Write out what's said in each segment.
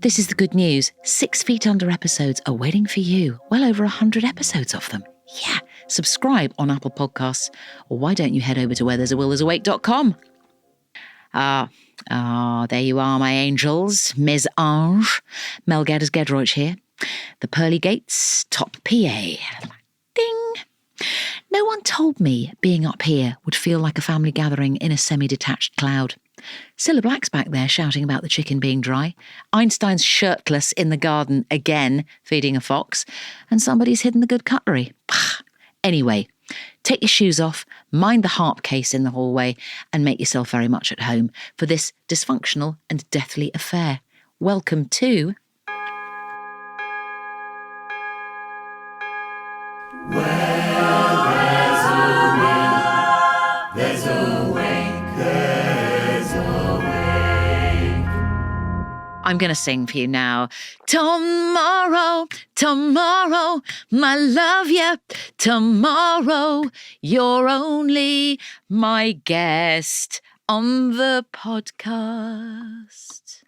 This is the good news. 6 Feet Under episodes are waiting for you. Well over 100 episodes of them. Yeah. Subscribe on Apple Podcasts, or why don't you head over to wherethere'sawillthere'sawake.com. There you are, my angels. Mes Ange. Mel Geddes-Gedroich here. The pearly gates, top PA. Ding. No one told me being up here would feel like a family gathering in a semi-detached cloud. Cilla Black's back there shouting about the chicken being dry. Einstein's shirtless in the garden again, feeding a fox. And somebody's hidden the good cutlery. Anyway, take your shoes off, mind the harp case in the hallway, and make yourself very much at home for this dysfunctional and deathly affair. Welcome to... There's a wake, there's a wake. I'm going to sing for you now. Tomorrow, tomorrow, my love, yeah. Tomorrow, you're only my guest on the podcast.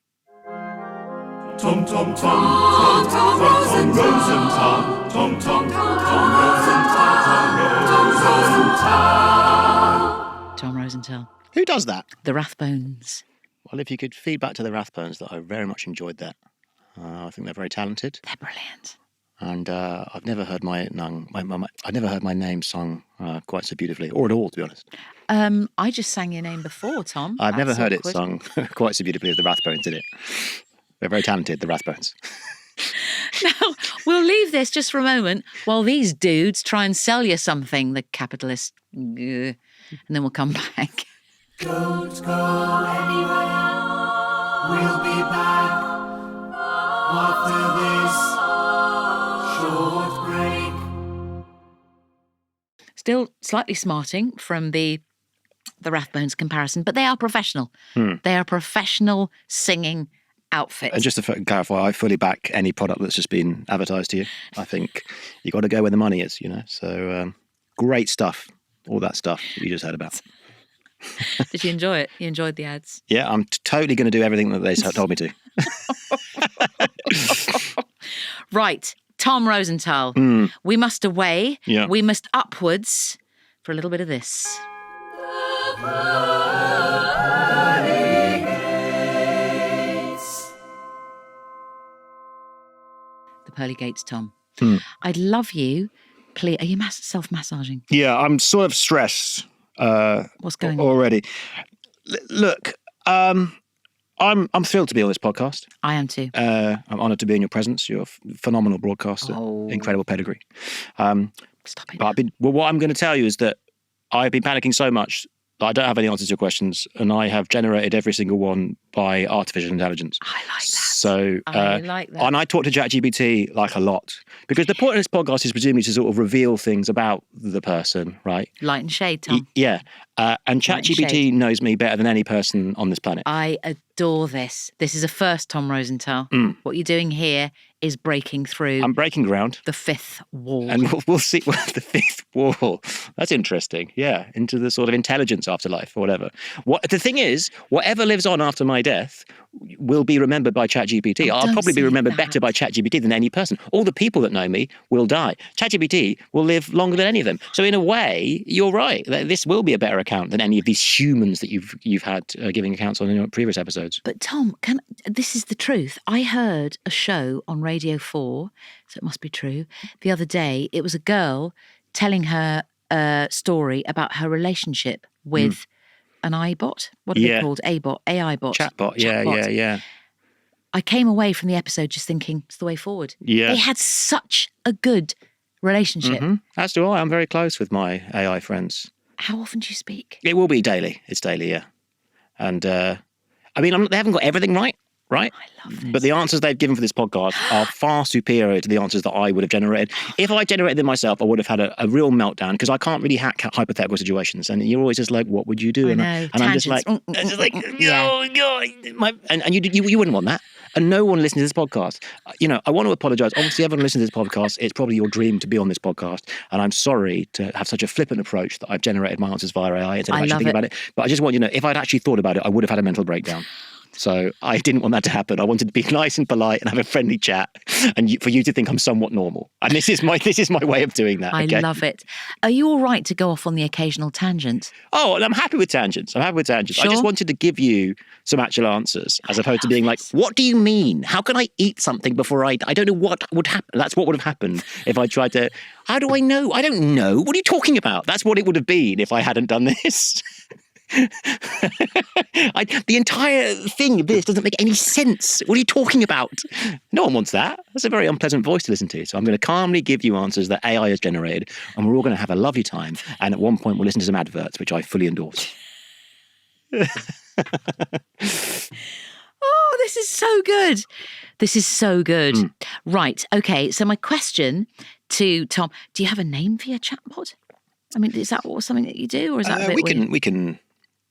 Tom, Tom, Tom, Tom, Tom, Rosenthal. Tom, Tom, Tom, Rosenthal. Tom Rosenthal. Tom Rosenthal. Who does that? The Rathbones. Well, if you could feed back to the Rathbones that I very much enjoyed that. I think they're very talented. They're brilliant. And I've never heard my name sung quite so beautifully, or at all, to be honest. I just sang your name before, Tom. I've never heard it awkward. sung quite so beautifully as the Rathbones did it. They're very talented, the Rathbones. Now, we'll leave this just for a moment while these dudes try and sell you something, the capitalist, and then we'll come back. Don't go anywhere. We'll be back after this short break. Still slightly smarting from the Rathbones comparison, but they are professional. They are professional singing outfits. And just to clarify, I fully back any product that's just been advertised to you. I think you got to go where the money is, you know. So great stuff, all that stuff that you just heard about. Did you enjoy it? You enjoyed the ads? Yeah, I'm totally going to do everything that they told me to. Right, Tom Rosenthal. We must away. Yeah. We must upwards for a little bit of this. The pearly gates, Tom. I'd love you. Please, are you self-massaging? Yeah, I'm sort of stressed. What's going on already? Look, I'm thrilled to be on this podcast. I am too. I'm honoured to be in your presence. You're a phenomenal broadcaster, incredible pedigree. Stop it. But what I'm going to tell you is that I've been panicking so much that I don't have any answers to your questions, and I have generated every single one by artificial intelligence. I like that. So, I like that. And I talk to ChatGPT like a lot, because the point of this podcast is presumably to sort of reveal things about the person, right? Light and shade, Tom. Yeah. And Light and ChatGPT shade. knows me better than any person on this planet. I adore this. This is a first, Tom Rosenthal. What you're doing here is breaking through I'm breaking ground. the fifth wall. And we'll see the fifth wall. That's interesting. Yeah, into the sort of intelligence afterlife or whatever. The thing is, whatever lives on after my death will be remembered by ChatGPT. I'll probably be remembered better by ChatGPT than any person. All the people that know me will die. ChatGPT will live longer than any of them. So in a way, you're right. This will be a better account than any of these humans that you've had giving accounts on in your previous episodes. But Tom, this is the truth. I heard a show on Radio 4, so it must be true, the other day. It was a girl telling her story about her relationship with an iBot. What are they called? AI bot. Chatbot. Yeah. I came away from the episode just thinking, it's the way forward. Yeah. They had such a good relationship. As do I. I'm very close with my AI friends. How often do you speak? It will be daily. It's daily, yeah. And I mean, they haven't got everything right? I love this. But the answers they've given for this podcast are far superior to the answers that I would have generated. If I generated them myself, I would have had a real meltdown, because I can't really hack hypothetical situations. And you're always just like, what would you do? I know, and I'm just like, and you wouldn't want that. And no one listening to this podcast. I want to apologise. Obviously, everyone listening to this podcast, it's probably your dream to be on this podcast. And I'm sorry to have such a flippant approach that I've generated my answers via AI instead of actually thinking about it. But I just want you to know, if I'd actually thought about it, I would have had a mental breakdown. So I didn't want that to happen. I wanted to be nice and polite and have a friendly chat, and for you to think I'm somewhat normal. And this is my way of doing that. I Okay? love it. Are you all right to go off on the occasional tangent? Oh, and I'm happy with tangents. Sure. I just wanted to give you some actual answers, as opposed to being like, what do you mean? How can I eat something before I don't know what would happen. That's what would have happened if I tried to. How do I know? I don't know. What are you talking about? That's what it would have been if I hadn't done this. The entire thing of this doesn't make any sense. What are you talking about? No one wants that. That's a very unpleasant voice to listen to. So I'm going to calmly give you answers that AI has generated, and we're all going to have a lovely time. And at one point, we'll listen to some adverts, which I fully endorse. Oh, this is so good. This is so good. Right. Okay. So my question to Tom, do you have a name for your chatbot? I mean, is that something that you do, or is that a bit weird? We can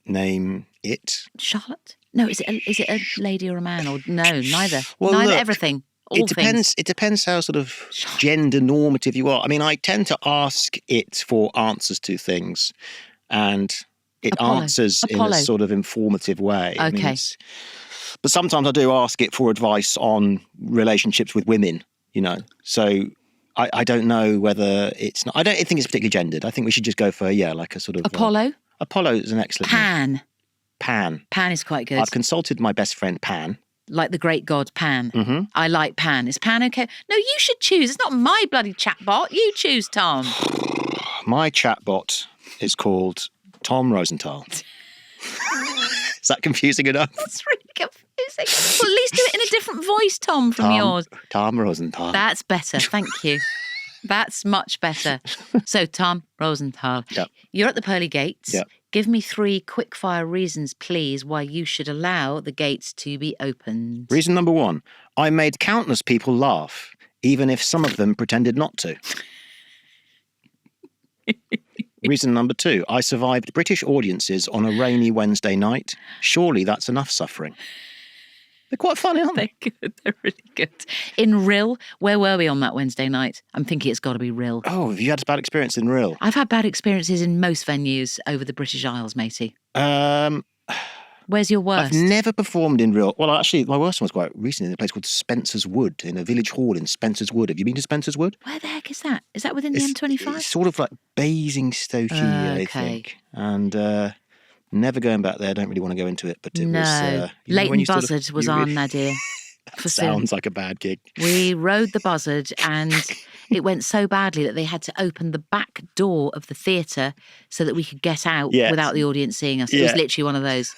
name it Charlotte? No, is it a lady or a man? Or no, neither. Well, neither. look, Everything. All It depends. things. It depends how sort of gender normative you are. I mean, I tend to ask it for answers to things, and it answers in a sort of informative way. Okay. I mean, but sometimes I do ask it for advice on relationships with women. So I don't know whether it's not. I don't think it's particularly gendered. I think we should just go for like a sort of Apollo. Apollo is an excellent name. Pan. Pan is quite good. I've consulted my best friend Pan. Like the great god Pan. Mm-hmm. I like Pan. Is Pan okay? No, you should choose. It's not my bloody chatbot. You choose, Tom. My chatbot is called Tom Rosenthal. Is that confusing enough? That's really confusing. Well, at least do it in a different voice, Tom, from yours. Tom Rosenthal. That's better. Thank you. That's much better. So, Tom Rosenthal, you're at the pearly gates. Yep. Give me 3 quickfire reasons, please, why you should allow the gates to be opened. Reason number 1, I made countless people laugh, even if some of them pretended not to. Reason number 2, I survived British audiences on a rainy Wednesday night. Surely that's enough suffering. They're quite funny, aren't they? They're good. They're really good. In Rill, where were we on that Wednesday night? I'm thinking it's got to be Rill. Oh, have you had a bad experience in Rill? I've had bad experiences in most venues over the British Isles, matey. Where's your worst? I've never performed in Rill. Well, actually, my worst one was quite recently in a place called Spencer's Wood, in a village hall in Spencer's Wood. Have you been to Spencer's Wood? Where the heck is that? Is that within the M25? It's sort of like Basingstoke, I think. And never going back there. I don't really want to go into it, but it was... Leighton Buzzard was on, Nadia. Sounds like a bad gig. We rode the Buzzard and it went so badly that they had to open the back door of the theatre so that we could get out without the audience seeing us. It was literally one of those.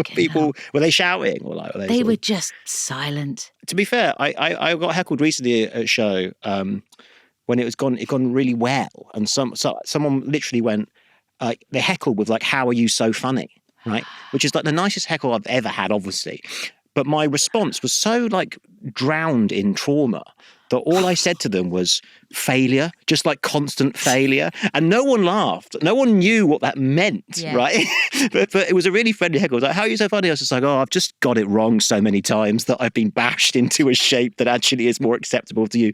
People, were they shouting? Or like, they were just silent. To be fair, I got heckled recently at a show when it gone really well. And someone literally went, they heckled with like, how are you so funny? Right? Which is like the nicest heckle I've ever had, obviously. But my response was so like drowned in trauma that all I said to them was failure, just like constant failure. And no one laughed. No one knew what that meant, right? but it was a really friendly heckle. I was like, how are you so funny? I was just like, I've just got it wrong so many times that I've been bashed into a shape that actually is more acceptable to you.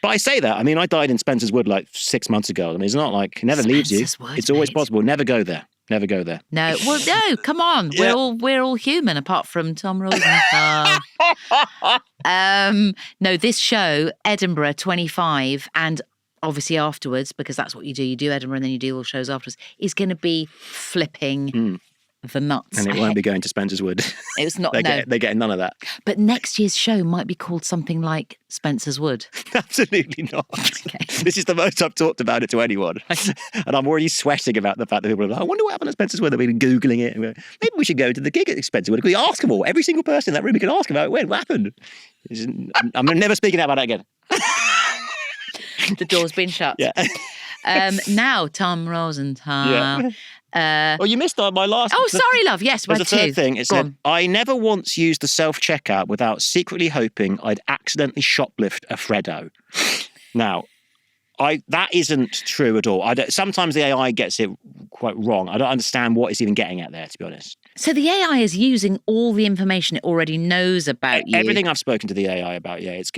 But I say that. I mean, I died in Spencer's Wood like 6 months ago. I mean, it's not like it never leaves you. It's always possible. Never go there. Never go there. No, well, no, come on. Yeah. We're all human, apart from Tom Rosenthal. No, this show, Edinburgh 25, and obviously afterwards, because that's what you do. You do Edinburgh and then you do all shows afterwards, is going to be flipping the nuts. And it won't be going to Spencer's Wood. It's not. They're getting none of that. But next year's show might be called something like Spencer's Wood. Absolutely not. Okay. This is the most I've talked about it to anyone. And I'm already sweating about the fact that people are like, I wonder what happened at Spencer's Wood. They've been Googling it. Maybe we should go to the gig at Spencer's Wood. Can we ask them all? Every single person in that room, we can ask them about what happened. I'm never speaking about that again. The door's been shut. Yeah. Now, Tom Rosenthal. Yeah. You missed my last... Oh, sorry, love. Yes, there's a third thing. It said, I never once used the self-checkout without secretly hoping I'd accidentally shoplift a Freddo. Now, that isn't true at all. Sometimes the AI gets it quite wrong. I don't understand what it's even getting at there, to be honest. So the AI is using all the information it already knows about you. Everything I've spoken to the AI about, it's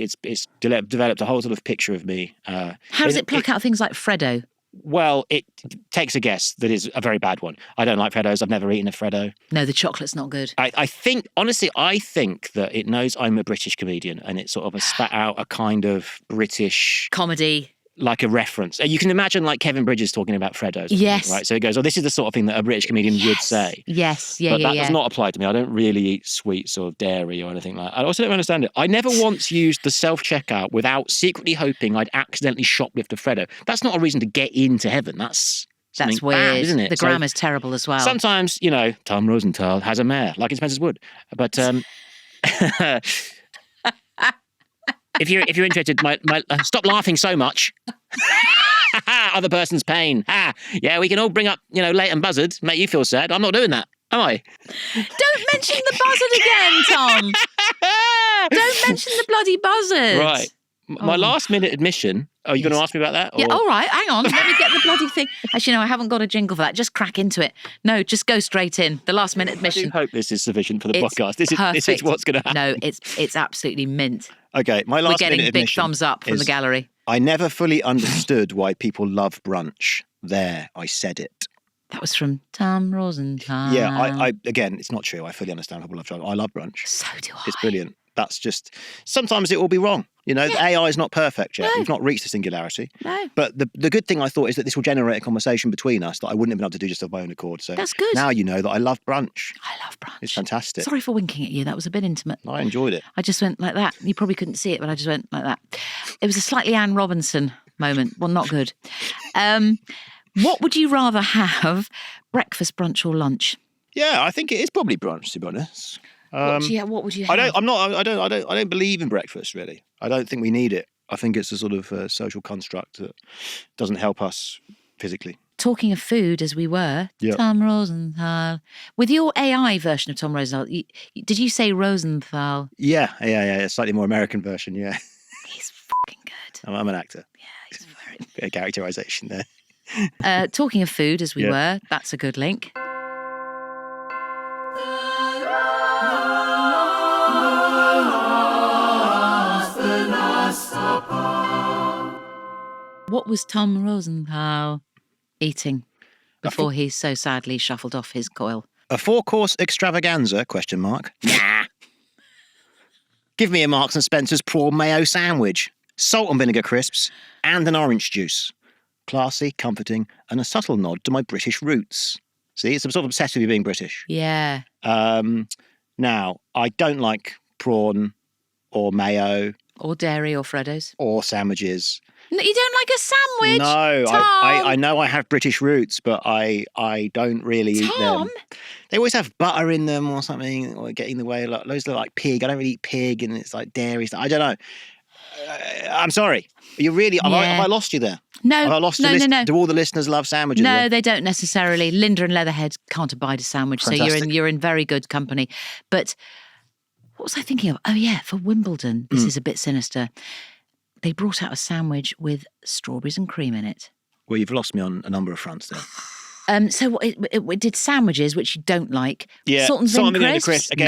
developed a whole sort of picture of me. How does it pluck out things like Freddo? Well, it takes a guess that is a very bad one. I don't like Freddos. I've never eaten a Freddo. No, the chocolate's not good. I think, honestly, I think that it knows I'm a British comedian and it sort of has spat out a kind of British Comedy. like a reference. You can imagine like Kevin Bridges talking about Freddos. Yes. Right. So it goes, oh, this is the sort of thing that a British comedian would say. Yes. But that does not apply to me. I don't really eat sweets or dairy or anything like that. I also don't understand it. I never once used the self-checkout without secretly hoping I'd accidentally shoplift a Freddo. That's not a reason to get into heaven. That's weird, bad, isn't it? The grammar's terrible as well. Sometimes, Tom Rosenthal has a mare, like in Spencer's Wood. But if you're interested, stop laughing so much. Other person's pain. Yeah, we can all bring up, Leighton Buzzard, make you feel sad. I'm not doing that, am I? Don't mention the buzzard again, Tom. Don't mention the bloody buzzard. Right. My last minute admission. Are you going to ask me about that? Or? Yeah, all right, hang on. Let me get the bloody thing. Actually, no, I haven't got a jingle for that. Just crack into it. No, just go straight in. The last minute admission. I do hope this is sufficient for the It's podcast. This is what's going to happen. No, it's absolutely mint. Okay, my last We're minute getting big admission thumbs up from the gallery. I never fully understood why people love brunch. There, I said it. That was from Tom Rosenthal. Yeah, I again, it's not true. I fully understand how people love brunch. I love brunch. So do I. It's brilliant. That's just, sometimes it will be wrong. The AI is not perfect yet. No. We've not reached the singularity. No. But the good thing I thought is that this will generate a conversation between us that I wouldn't have been able to do just of my own accord. So that's good. Now you know that I love brunch. I love brunch. It's fantastic. Sorry for winking at you. That was a bit intimate. I enjoyed it. I just went like that. You probably couldn't see it, but I just went like that. It was a slightly Anne Robinson moment. Well, not good. What would you rather have, breakfast, brunch, or lunch? Yeah, I think it is probably brunch, to be honest. What would you have? I don't believe in breakfast really. I don't think we need it. I think it's a sort of social construct that doesn't help us physically. Talking of food, as we were, Yep. Tom Rosenthal. With your AI version of Tom Rosenthal, did you say Rosenthal? Yeah. Slightly more American version. Yeah, He's fucking good. I'm an actor. Yeah, he's very. Bit of characterization there. Talking of food, as we Yeah. were, that's a good link. What was Tom Rosenthal eating before he so sadly shuffled off his coil? A 4-course extravaganza? ? Nah. Give me a Marks and Spencer's prawn mayo sandwich, salt and vinegar crisps, and an orange juice. Classy, comforting, and a subtle nod to my British roots. See, it's sort of obsessed with you being British. Yeah. Now, I don't like prawn or mayo Or dairy or Freddos. or sandwiches. No, you don't like a sandwich? No, Tom! I know I have British roots, but I don't really eat Tom? them. They always have butter in them or something, or get in the way. Like, loads of like pig. I don't really eat pig, and it's like dairy stuff. I don't know. I'm sorry. You really have I lost you there? No, Have I lost no, you? no. Do all the listeners love sandwiches? No, then? they don't necessarily. Linda and Leatherhead can't abide a sandwich, so Fantastic. you're in very good company. But what was I thinking of? Oh yeah, for Wimbledon, this is a bit sinister. They brought out a sandwich with strawberries and cream in it. Well, you've lost me on a number of fronts there. So it did sandwiches, which you don't like. Yeah, Salt and vinegar crisps. crisp, again.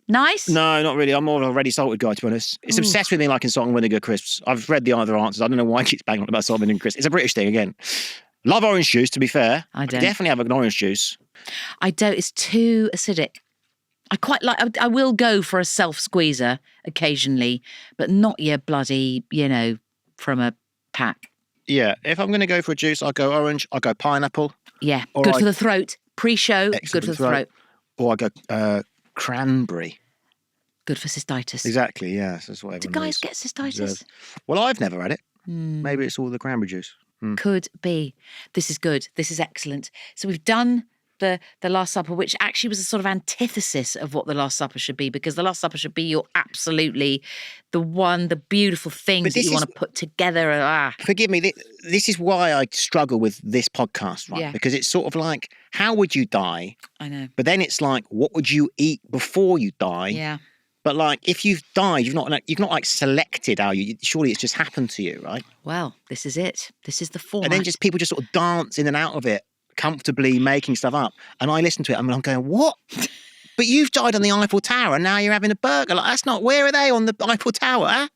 Nice. No, not really. I'm more of a ready salted guy, to be honest. It's obsessed with me liking salt and vinegar crisps. I've read the other answers. I don't know why it keeps banging on about salt and vinegar crisps. It's a British thing, again. Love orange juice, to be fair. I don't. Definitely have an orange juice. I don't. It's too acidic. I quite like. I will go for a self squeezer occasionally, but not your bloody, from a pack. Yeah, if I'm going to go for a juice, I'll go orange, I'll go pineapple. Yeah, Or good I- for the throat. Pre-show, Excellent good for the throat. Or I go cranberry. Good for cystitis. Exactly, yes. That's what Do everyone guys get cystitis? deserves. Well, I've never had it. Maybe it's all the cranberry juice. Could be. This is good. This is excellent. So we've done the Last Supper, which actually was a sort of antithesis of what the Last Supper should be, because the Last Supper should be your absolutely the beautiful things that this you is- want to put together. Forgive me, this is why I struggle with this podcast, right? Yeah. Because it's sort of like, how would you die? I know. But then it's like, what would you eat before you die? Yeah. But like, if you've died, you've not like selected how you. Surely it's just happened to you, right? Well, this is it. This is the format. And then just people just sort of dance in and out of it, comfortably making stuff up. And I listen to it and I'm going, what? But you've died on the Eiffel Tower and now you're having a burger. Like, that's not, where are they on the Eiffel Tower? Huh?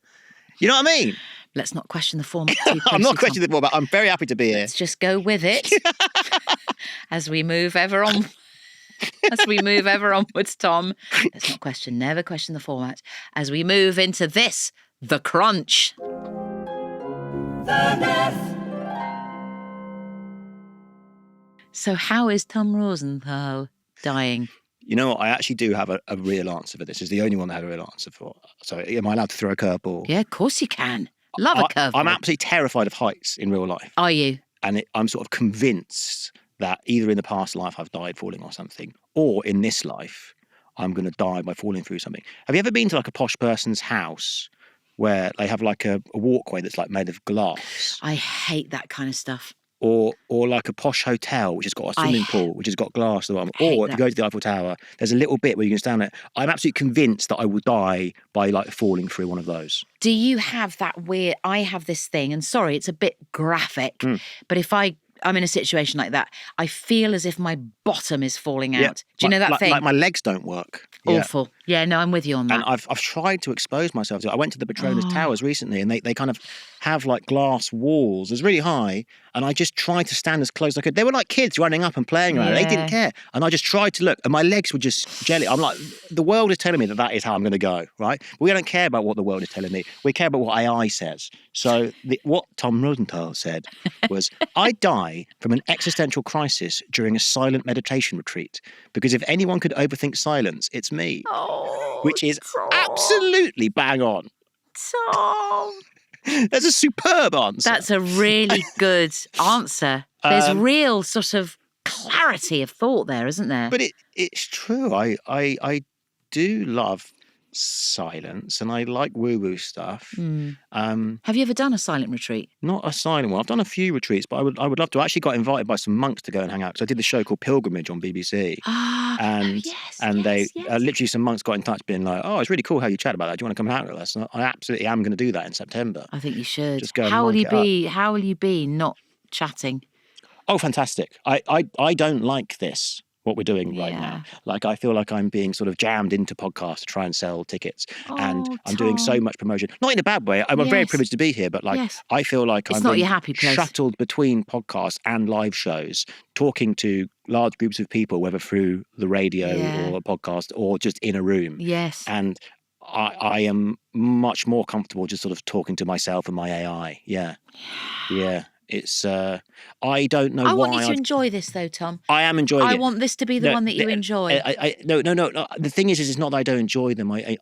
You know what I mean? Let's not question the format too closely, I'm not Tom. questioning the format. I'm very happy to be here. Let's just go with it as we move ever on. As we move ever onwards, Tom. Let's not question, never question the format. As we move into this, the crunch. The myth. So how is Tom Rosenthal dying? You know what? I actually do have a real answer for this. It's the only one I have a real answer for. So am I allowed to throw a curveball? Yeah, of course you can. Love a curveball. I'm absolutely terrified of heights in real life. Are you? And I'm sort of convinced that either in the past life I've died falling off something, or in this life I'm going to die by falling through something. Have you ever been to like a posh person's house where they have like a walkway that's like made of glass? I hate that kind of stuff. Or like a posh hotel which has got a swimming pool which has got glass at the bottom. Or if you go to the Eiffel Tower, there's a little bit where you can stand there. I'm absolutely convinced that I will die by like falling through one of those. Do you have that weird... I have this thing, and sorry, it's a bit graphic, but if I'm in a situation like that, I feel as if my bottom is falling out. Yeah. Do you know that thing? Like my legs don't work. Awful. Yeah, no, I'm with you on that. And I've tried to expose myself to it. I went to the Petronas Towers recently, and they kind of have like glass walls. It's really high, and I just tried to stand as close as I could. They were like kids running up and playing around. They didn't care. And I just tried to look, and my legs were just jelly. I'm like, the world is telling me that is how I'm going to go, right? We don't care about what the world is telling me. We care about what AI says. So what Tom Rosenthal said was, I die from an existential crisis during a silent meditation retreat, because if anyone could overthink silence, it's me. Which is absolutely bang on. Tom. That's a superb answer. That's a really good answer. There's real sort of clarity of thought there, isn't there? But it's true. I do love silence, and I like woo-woo stuff. Have you ever done a silent retreat? Not a silent one. I've done a few retreats, but I would love to. I actually got invited by some monks to go and hang out, because I did the show called Pilgrimage on BBC. Literally some monks got in touch being like, oh, it's really cool how you chat about that. Do you want to come out with us? And I absolutely am going to do that in September. I think you should. Just go and how will monk you it be? How will you be not chatting? Oh, fantastic. I don't like this. What we're doing right now. Like, I feel like I'm being sort of jammed into podcasts to try and sell tickets. And I'm doing so much promotion. Not in a bad way. I'm very privileged to be here, but like, I feel like it's I'm not being your happy place. shuttled between podcasts and live shows, talking to large groups of people, whether through the radio or a podcast or just in a room. Yes. And I am much more comfortable just sort of talking to myself and my AI. Yeah. It's, I don't know why. I want you to enjoy this though, Tom. I am enjoying it. I want this to be the one that you enjoy. No. The thing is it's not that I don't enjoy them. I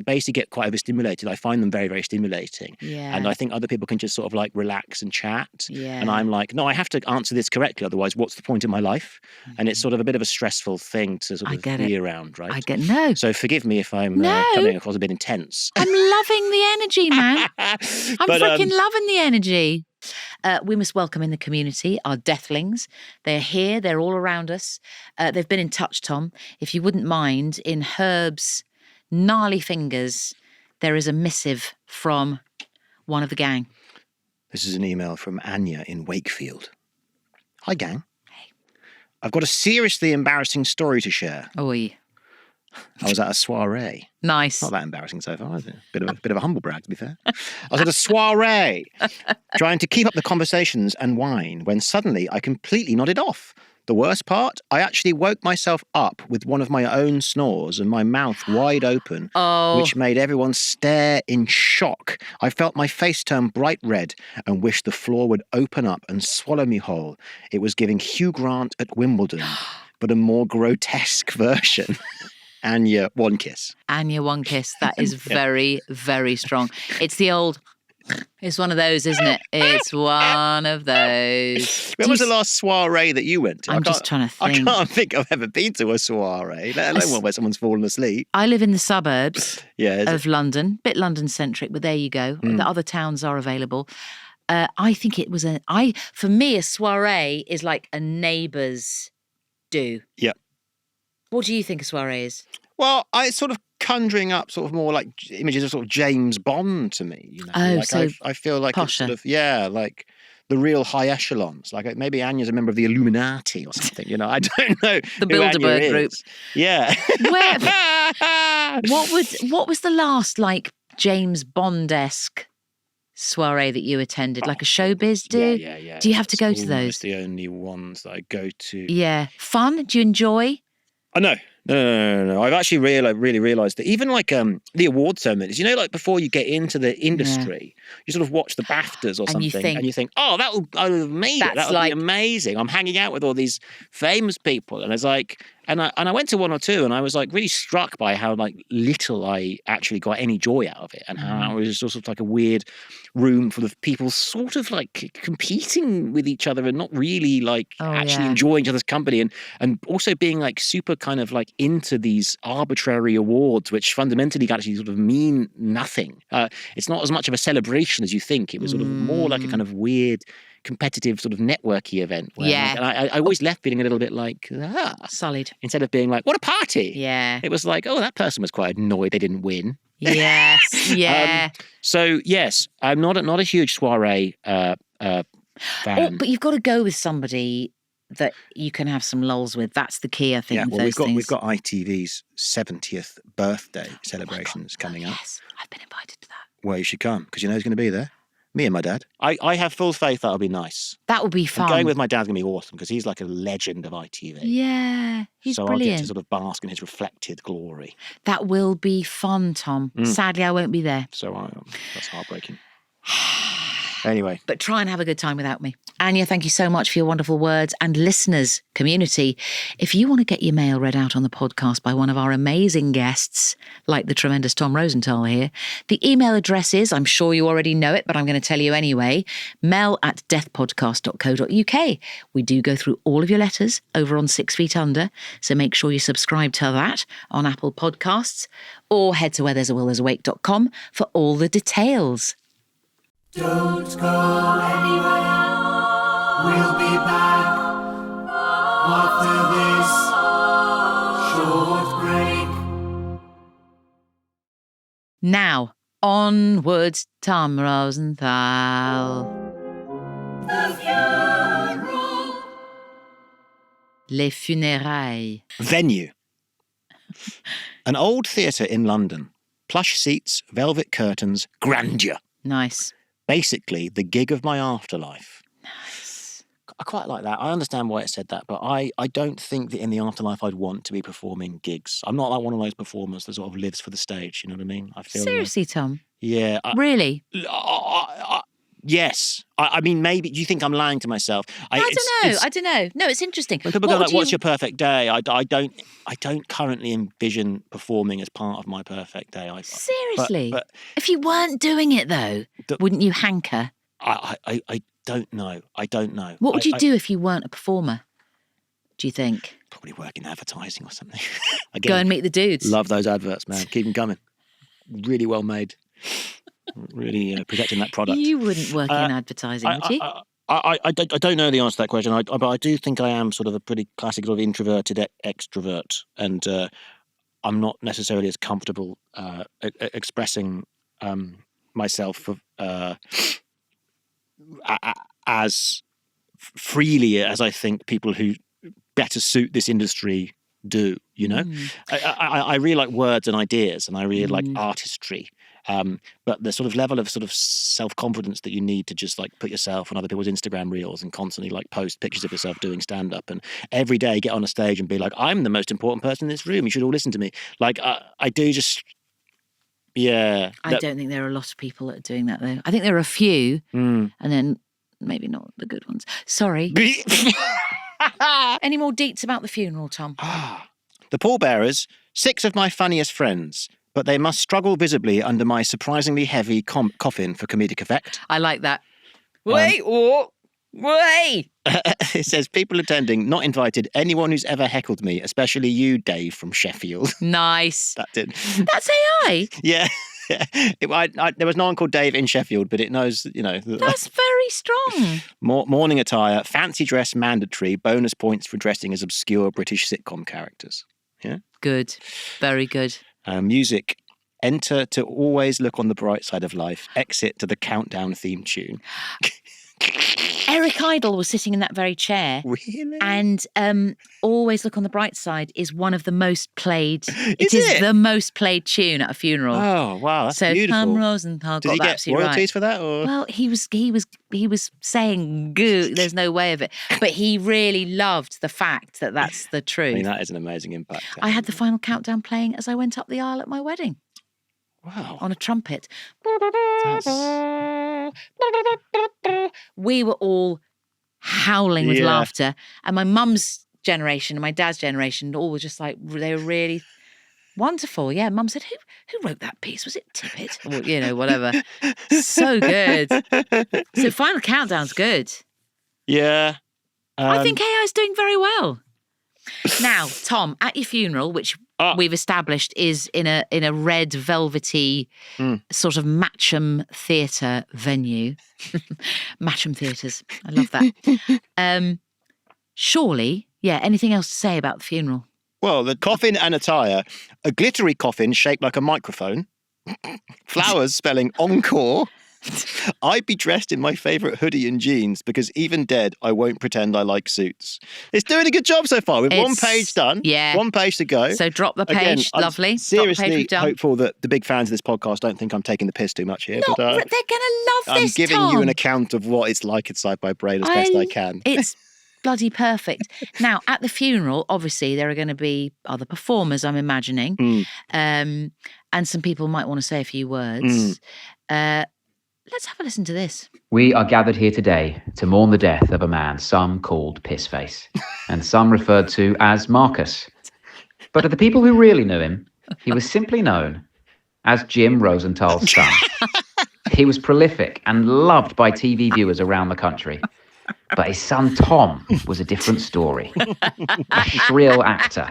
basically get quite overstimulated. I find them very, very stimulating. Yeah. And I think other people can just sort of like relax and chat. Yeah. And I'm like, no, I have to answer this correctly. Otherwise, what's the point of my life? And it's sort of a bit of a stressful thing to sort of be around, right? No. So forgive me if I'm coming across a bit intense. I'm loving the energy, man. I'm freaking loving the energy. We must welcome in the community our deathlings. They're here. They're all around us. They've been in touch, Tom. If you wouldn't mind, in Herb's gnarly fingers, there is a missive from one of the gang. This is an email from Anya in Wakefield. Hi, gang. Hey. I've got a seriously embarrassing story to share. Oi. I was at a soiree. Nice. Not that embarrassing so far, is it? Bit of a humble brag, to be fair. I was at a soiree, trying to keep up the conversations and wine, when suddenly I completely nodded off. The worst part, I actually woke myself up with one of my own snores and my mouth wide open, which made everyone stare in shock. I felt my face turn bright red and wished the floor would open up and swallow me whole. It was giving Hugh Grant at Wimbledon, but a more grotesque version. Anya, one kiss. Anya, one kiss. That is very, very strong. It's the old... It's one of those, isn't it? It's one of those. When was the last soiree that you went to? I'm just trying to think. I can't think I've ever been to a soiree, let alone one where someone's fallen asleep. I live in the suburbs of London, bit London-centric, but there you go. The other towns are available. I think it was for me, a soiree is like a neighbour's do. Yeah. What do you think a soiree is? Well, it's sort of conjuring up sort of more like images of sort of James Bond to me. You know? I feel like posher. It's sort of, like the real high echelons. Like maybe Anya's a member of the Illuminati or something, you know. I don't know. The Bilderberg group. Yeah. What was the last like James Bond-esque soiree that you attended, like a showbiz do? Yeah. Do you have to go to Almost those? the only ones that I go to. Yeah. Fun? Do you enjoy? Oh, no. I've actually really realised that even like the award ceremonies, like before you get into the industry, you sort of watch the BAFTAs or And you something, and you think, oh, I would have made it. That would be amazing. I'm hanging out with all these famous people, and it's like, and I went to one or two, and I was like really struck by how like little I actually got any joy out of it, and how it was sort of like a weird room full of people sort of like competing with each other and not really like actually enjoying each other's company, and also being like super kind of like into these arbitrary awards which fundamentally actually sort of mean nothing. It's not as much of a celebration as you think. It was sort of more like a kind of weird competitive sort of networky event where and I always left feeling a little bit like solid, instead of being like, what a party. It was like, oh, that person was quite annoyed they didn't win. Yes. So yes, I'm not a huge soiree fan. But you've got to go with somebody that you can have some lols with. That's the key, I think. Yeah, with well, those we've got ITV's 70th birthday celebrations coming up. Yes, I've been invited to that. Well, you should come because you know who's going to be there. Me and my dad. I have full faith that'll be nice. That will be fun. And going with my dad's going to be awesome because he's like a legend of ITV. Yeah, he's so brilliant. I'll get to sort of bask in his reflected glory. That will be fun, Tom. Sadly, I won't be there. So that's heartbreaking. Anyway. But try and have a good time without me. Anya, thank you so much for your wonderful words. And listeners, community, if you want to get your mail read out on the podcast by one of our amazing guests, like the tremendous Tom Rosenthal here, the email address is, I'm sure you already know it, but I'm going to tell you anyway, mel@deathpodcast.co.uk. We do go through all of your letters over on 6 Feet Under, so make sure you subscribe to that on Apple Podcasts, or head to wherethere'sawillthere'sawake.com for all the details. Don't go anywhere. We'll be back after this short break. Now, onwards, Tom Rosenthal. The funeral. Les funérailles. Venue. An old theatre in London. Plush seats, velvet curtains, grandeur. Nice. Basically, the gig of my afterlife. Nice. I quite like that. I understand why it said that, but I don't think that in the afterlife I'd want to be performing gigs. I'm not like one of those performers that sort of lives for the stage, you know what I mean? I feel Seriously, Tom? Yeah. Really? Yes. I mean, maybe. Do you think I'm lying to myself? I don't know. No, it's interesting. When people go like, "What's your perfect day?" I don't currently envision performing as part of my perfect day. Seriously? But if you weren't doing it though, wouldn't you hanker? I don't know. I don't know. What would you do if you weren't a performer? Do you think? Probably work in advertising or something. Again, go and meet the dudes. Love those adverts, man. Keep them coming. Really well made. Really protecting that product. You wouldn't work in advertising, would you? I don't know the answer to that question, but I do think I am sort of a pretty classic sort of introverted extrovert, and I'm not necessarily as comfortable expressing myself as freely as I think people who better suit this industry do, you know? I really like words and ideas, and I really like artistry. But the sort of level of sort of self-confidence that you need to just like put yourself on other people's Instagram reels and constantly like post pictures of yourself doing stand-up and every day get on a stage and be like, I'm the most important person in this room. You should all listen to me. Like I do just, yeah. I don't think there are a lot of people that are doing that though. I think there are a few and then maybe not the good ones. Sorry. Any more deets about the funeral, Tom? The pallbearers, 6 of my funniest friends, but they must struggle visibly under my surprisingly heavy coffin for comedic effect. I like that. Wait! It says, people attending, not invited, anyone who's ever heckled me, especially you, Dave, from Sheffield. Nice. That did. That's AI? Yeah. There was no one called Dave in Sheffield, but it knows, you know. That's very strong. Morning attire, fancy dress mandatory, bonus points for dressing as obscure British sitcom characters. Yeah. Good. Very good. Music. Enter to always look on the bright side of life. Exit to the countdown theme tune. Eric Idle was sitting in that very chair. Really? And Always Look on the Bright Side is one of the most played. Is is it? the most played tune at a funeral. Oh, wow, that's so beautiful. Tom Rosenthal Did got he that get absolutely royalties right. for that? Or? Well, he was saying goo. There's no way of it, but he really loved the fact that that's the truth. I mean, that is an amazing impact. I had the final countdown playing as I went up the aisle at my wedding. Wow. On a trumpet. That's... We were all howling with Yeah. laughter, and my mum's generation and my dad's generation all were just like, they were really wonderful. Yeah, Mum said, who wrote that piece? Was it Tippett? Or, whatever. So good. So final countdown's good. Yeah. I think AI's doing very well. Now, Tom, at your funeral, which we've established is in a red velvety sort of Matcham theatre venue. Matcham theatres. I love that. Surely, anything else to say about the funeral? Well, the coffin and attire, a glittery coffin shaped like a microphone, flowers spelling encore. I'd be dressed in my favourite hoodie and jeans because even dead, I won't pretend I like suits. It's doing a good job so far. With one page done, one page to go. So drop the page, Again, lovely. I'm seriously drop the page hopeful that the big fans of this podcast don't think I'm taking the piss too much here. No, but they're going to love I'm this, giving Tom. you an account of what it's like inside my brain as best I can. It's bloody perfect. Now, at the funeral, obviously, there are going to be other performers, I'm imagining. And some people might want to say a few words. Let's have a listen to this. We are gathered here today to mourn the death of a man some called Pissface, and some referred to as Marcus. But to the people who really knew him, he was simply known as Jim Rosenthal's son. He was prolific and loved by TV viewers around the country. But his son Tom was a different story. A shrill actor,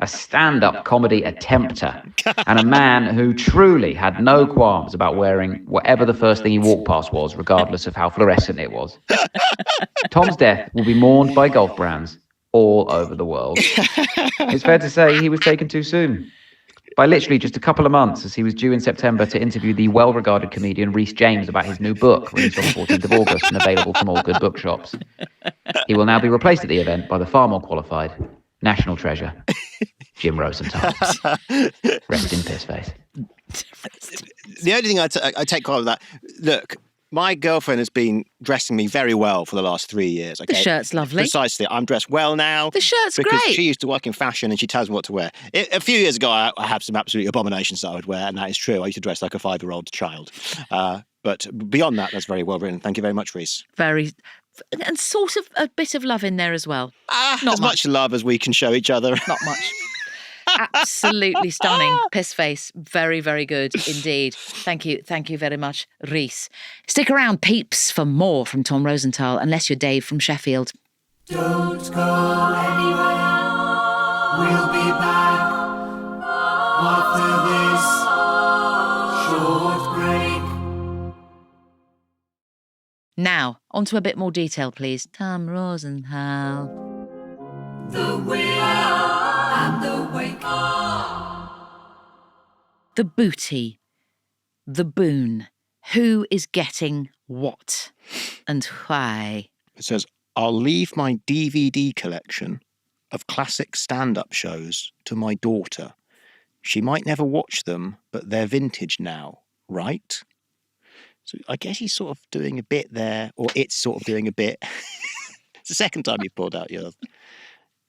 a stand-up comedy attempter, and a man who truly had no qualms about wearing whatever the first thing he walked past was, regardless of how fluorescent it was. Tom's death will be mourned by golf brands all over the world. It's fair to say he was taken too soon. By literally just a couple of months, as he was due in September to interview the well-regarded comedian Rhys James about his new book, released on the 14th of August and available from all good bookshops. He will now be replaced at the event by the far more qualified national treasure, Jim Rosenthal. Rest in piss face. The only thing I take quite of that, look, my girlfriend has been dressing me very well for the last 3 years. Okay? The shirt's lovely. Precisely. I'm dressed well now. The shirt's because great. She used to work in fashion and she tells me what to wear. A few years ago, I have some absolute abominations that I would wear, and that is true. I used to dress like a 5-year-old child. But beyond that, that's very well written. Thank you very much, Rhys. And sort of a bit of love in there as well. Not as much love as we can show each other. Not much. Absolutely stunning. Piss face. Very, very good indeed. Thank you. Thank you very much, Rhys. Stick around, peeps, for more from Tom Rosenthal, unless you're Dave from Sheffield. Don't go anywhere. We'll be back after this short break. Now, on to a bit more detail, please. Tom Rosenthal. The will and the wake. The booty. The boon. Who is getting what? And why? It says, I'll leave my DVD collection of classic stand-up shows to my daughter. She might never watch them, but they're vintage now, right? So I guess he's sort of doing a bit there, or it's sort of doing a bit. It's the second time you pulled out your...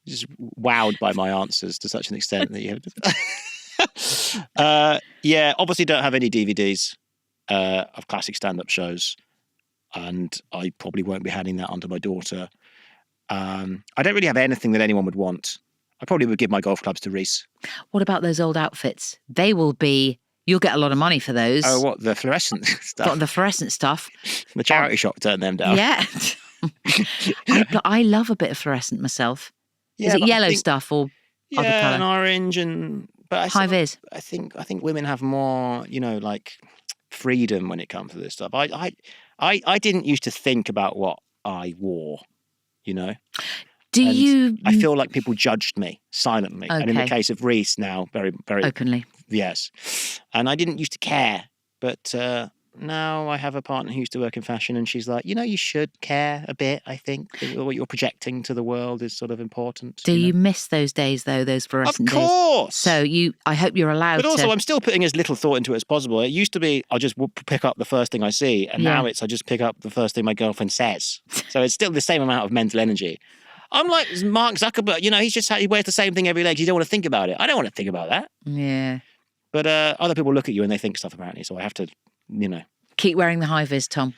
Just wowed by my answers to such an extent that you have... yeah, obviously don't have any DVDs of classic stand-up shows, and I probably won't be handing that on to my daughter. I don't really have anything that anyone would want. I probably would give my golf clubs to Rhys. What about those old outfits? They will be... You'll get a lot of money for those. Oh, what? The fluorescent stuff? Got the fluorescent stuff. The charity shop turned them down. Yeah. I love a bit of fluorescent myself. Yeah, is it but yellow stuff or other yeah, colour? and orange but high vis. I think women have more, like freedom when it comes to this stuff. I didn't used to think about what I wore, Do you? I feel like people judged me silently, and in the Okay. case of Rhys now, very, very Openly. yes. And I didn't used to care, but now I have a partner who used to work in fashion, and she's like, you should care a bit. I think what you're projecting to the world is sort of important. Do you miss those days though? Those fluorescent Of days? course. So I hope you're allowed to. But also, I'm still putting as little thought into it as possible. It used to be I'll just pick up the first thing I see, and now it's I just pick up the first thing my girlfriend says. So it's still the same amount of mental energy. I'm like Mark Zuckerberg. He wears the same thing every day because you don't want to think about it. I don't want to think about that. Yeah. But other people look at you and they think stuff apparently. So I have to, Keep wearing the high vis, Tom.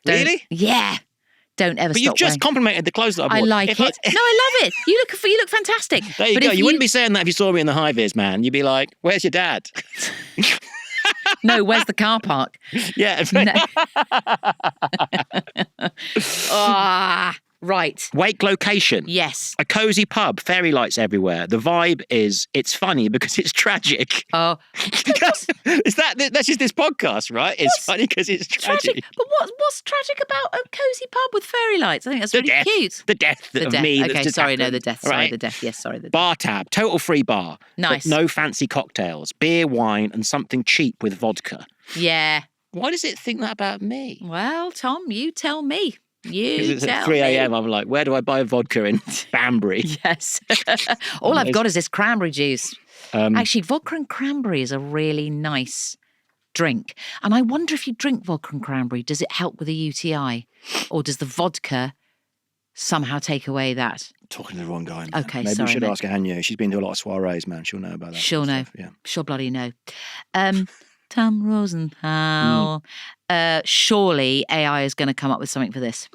Really? Yeah. Don't ever But stop you've just wearing. complimented the clothes that I bought. I like it. No, I love it. You look fantastic. There you But go. if You wouldn't be saying that if you saw me in the high vis, man. You'd be like, "Where's your dad?" No, where's the car park? Yeah. Right. Wake location. Yes. A cozy pub, fairy lights everywhere. The vibe is it's funny because it's tragic. Oh, That's just this podcast, right? It's funny because it's tragic. But what's tragic about a cozy pub with fairy lights? I think that's The really death. cute. The death of me. Okay, that's just sorry, no, happened, the death. Sorry, right? the death. Yes, sorry, the death. Bar tab, total free bar. Nice. But no fancy cocktails, beer, wine, and something cheap with vodka. Yeah. Why does it think that about me? Well, Tom, you tell me. Because You it's tell at 3 a.m. me. I'm like, where do I buy vodka in Banbury? Yes. All I've got is this cranberry juice. Um, Actually, vodka and cranberry is a really nice drink. And I wonder if you drink vodka and cranberry, does it help with a UTI? Or does the vodka somehow take away that? Talking to the wrong guy. Man. Okay, Maybe sorry, we should mate. ask Anya. She's been to a lot of soirees, man. She'll know about that. She'll know. Stuff. Yeah. She'll bloody know. Tom Rosenthal. Surely AI is going to come up with something for this.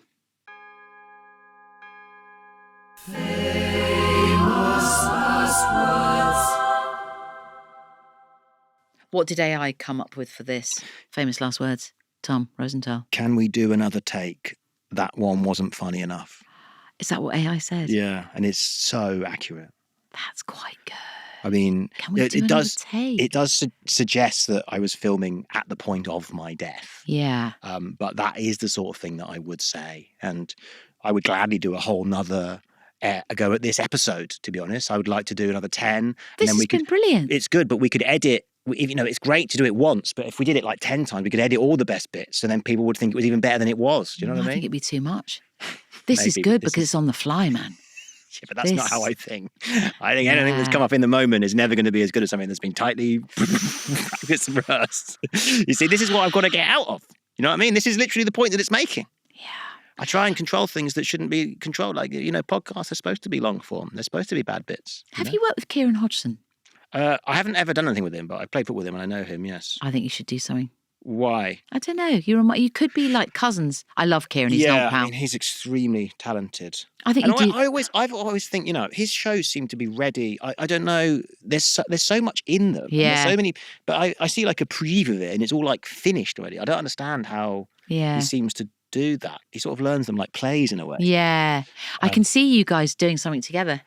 What did AI come up with for this? Famous last words. Tom Rosenthal. Can we do another take? That one wasn't funny enough. Is that what AI says? Yeah, and it's so accurate. That's quite good. I mean, Can we do it another does. take? It does suggest that I was filming at the point of my death. Yeah. But that is the sort of thing that I would say, and I would gladly do a whole nother go at this episode. To be honest, I would like to do another 10. And This then has we could. been brilliant. It's good, but we could edit. It's great to do it once, but if we did it like 10 times, we could edit all the best bits, and then people would think it was even better than it was. Do you know what I I mean? think it'd be too much. This is Maybe, good but this because it's on the fly, man. Yeah, but that's not how I This- think. I think anything that's come up in the moment is never going to be as good as something that's been tightly rehearsed. You see, this is what I've got to get out of. You know what I mean? This is literally the point that it's making. Yeah. I try and control things that shouldn't be controlled. Like, podcasts are supposed to be long form. They're supposed to be bad bits. Have you worked with Kieran Hodgson? I haven't ever done anything with him, but I played football with him and I know him, yes. I think you should do something. Why? I don't know. You could be like cousins. I love Kieran. He's an old pal. I mean, he's extremely talented. I think And you do. I've always think, his shows seem to be ready. I don't know. There's so much in them. and Yeah. There's so many. But I see like a preview of it, and it's all like finished already. I don't understand how Yeah. he seems to do that. He sort of learns them like plays in a way. Yeah. I can see you guys doing something together.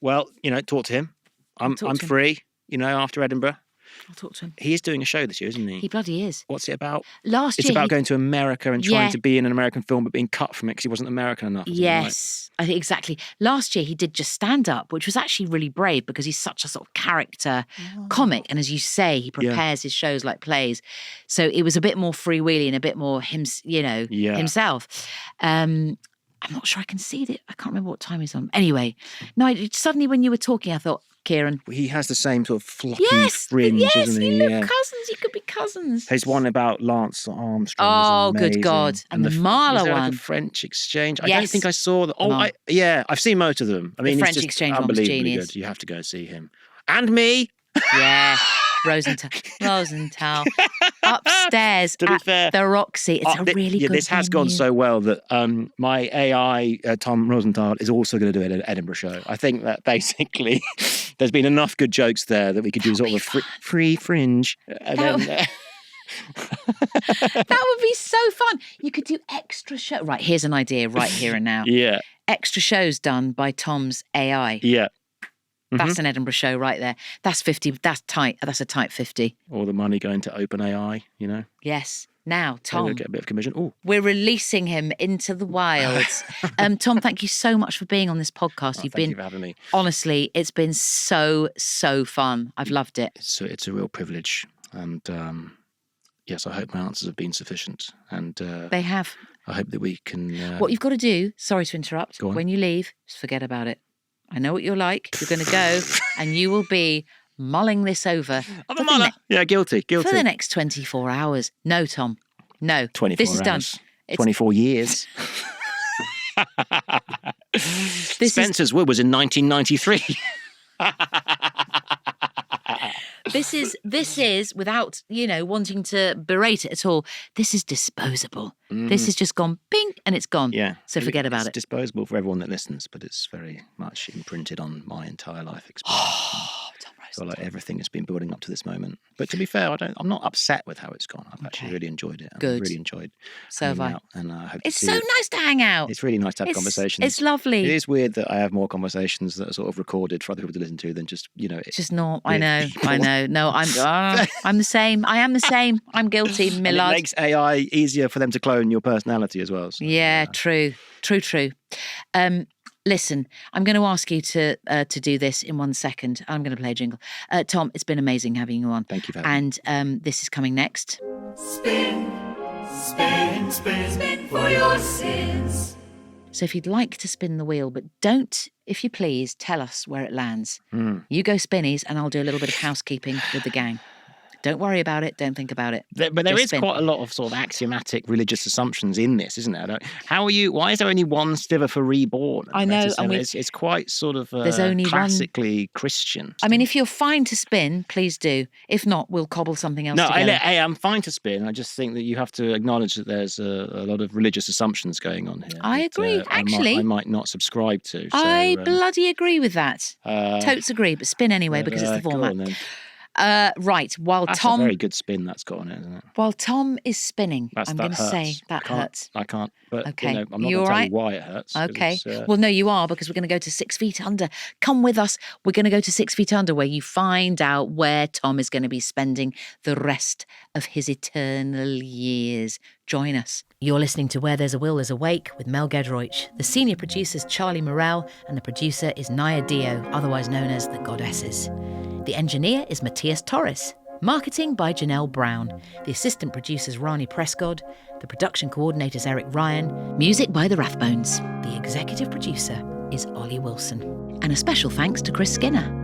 Well, talk to him. I'm Talk to him. free. After Edinburgh, I'll talk to him. he is doing a show this year, isn't he? He bloody is. What's it about? Last It's year. about going to America and trying Yeah. to be in an American film, but being cut from it because he wasn't American enough. isn't it, right? Yes, I think exactly. Last year he did just stand up, which was actually really brave because he's such a sort of character comic. And as you say, he prepares his shows like plays. So it was a bit more freewheeling and a bit more himself. I'm not sure I can see it. I can't remember what time he's on. Anyway, no, suddenly when you were talking, I thought, Kieran. He has the same sort of floppy Yes, fringe, yes, isn't he? you look cousins. You could be cousins. His one about Lance Armstrong. Oh, was good amazing. God. And the is Marla there like one. a French exchange. I Yes. don't think I saw that. Oh, Mar- I've seen most of them. I mean, French it's just exchange one was unbelievably genius. good. You have to go and see him. And me. Yeah, Rosenthal. Upstairs To be at fair, the Roxy. It's a really good this has gone venue. so well that my AI, Tom Rosenthal, is also going to do an Edinburgh show. I think that basically there's been enough good jokes there that we could do sort of a free fringe. And That would be so fun. You could do extra show. Right, here's an idea right here and now. yeah, Extra shows done by Tom's AI. yeah. That's an Edinburgh show right there. That's 50. That's tight. That's a tight 50. All the money going to OpenAI, Yes. Now, They'll Tom, get a bit of commission. Oh, we're releasing him into the wilds. Tom, thank you so much for being on this podcast. thank you for having me. Honestly, it's been so fun. I've loved it. It's a real privilege, and yes, I hope my answers have been sufficient. And They have. I hope that we can... What you've got to do, sorry to interrupt, Go on. when you leave, just forget about it. I know what you're like. You're going to go and you will be mulling this over. I'm for a the muller. Yeah, guilty. For the next 24 hours. No, Tom. No. 24 This is done. hours. 24 years. Spencer's Wood was in 1993. This is without, wanting to berate it at all. This is disposable. This has just gone bing and it's gone. Yeah. So forget about It's it. disposable for everyone that listens, but it's very much imprinted on my entire life experience. Oh, Tom I feel Rosenthal. like everything has been building up to this moment. But to be fair, I'm not upset with how it's gone. I've actually really enjoyed it. Good. I've really enjoyed So have hanging I. out, and I hope It's to so see nice to hang out. It's really nice to have conversations. It's lovely. It is weird that I have more conversations that are sort of recorded for other people to listen to than just, It's just not. I with know. people. I know. No, I'm the same. I am the same. I'm guilty, And it Millard. makes AI easier for them to clone your personality as well. So, Yeah, true. Listen, I'm going to ask you to do this in 1 second. I'm going to play a jingle. Tom, it's been amazing having you on. Thank you for having me. And this is coming next. Spin, spin, spin, spin for your sins. So if you'd like to spin the wheel, but don't, if you please, tell us where it lands. You go spinnies and I'll do a little bit of housekeeping with the gang. Don't worry about it. Don't think about it. But there Just is spin. quite a lot of sort of axiomatic religious assumptions in this, isn't there? Why is there only one stiver for reborn? I know, and it's quite sort of there's only one- classically Christian. I mean, if you're fine to spin, please do. If not, we'll cobble something else No, together. I'm fine to spin. I just think that you have to acknowledge that there's a lot of religious assumptions going on here. I that, agree, actually. I might not subscribe to. I so, bloody agree with that. Totes agree, but spin anyway because it's the go format. on then. Right, while That's a Tom very good spin that's got on it, isn't it? while Tom is spinning, I'm That going to say hurts. that hurts. I can't. But Okay. I'm not You going all to tell right? you why it hurts. 'cause Okay. it's, Well, no, you are, because we're going to go to 6 feet under. Come with us. We're going to go to 6 feet under, where you find out where Tom is going to be spending the rest of his eternal years. Join us. You're listening to Where There's a Will, There's a Wake with Mel Gedroich. The senior producer's Charlie Morrell, and the producer is Naya Dio, otherwise known as the Goddesses. The engineer is Matthias Torres. Marketing by Janelle Brown. The assistant producer's Rani Prescott. The production coordinator's Eric Ryan. Music by the Rathbones. The executive producer is Ollie Wilson. And a special thanks to Chris Skinner.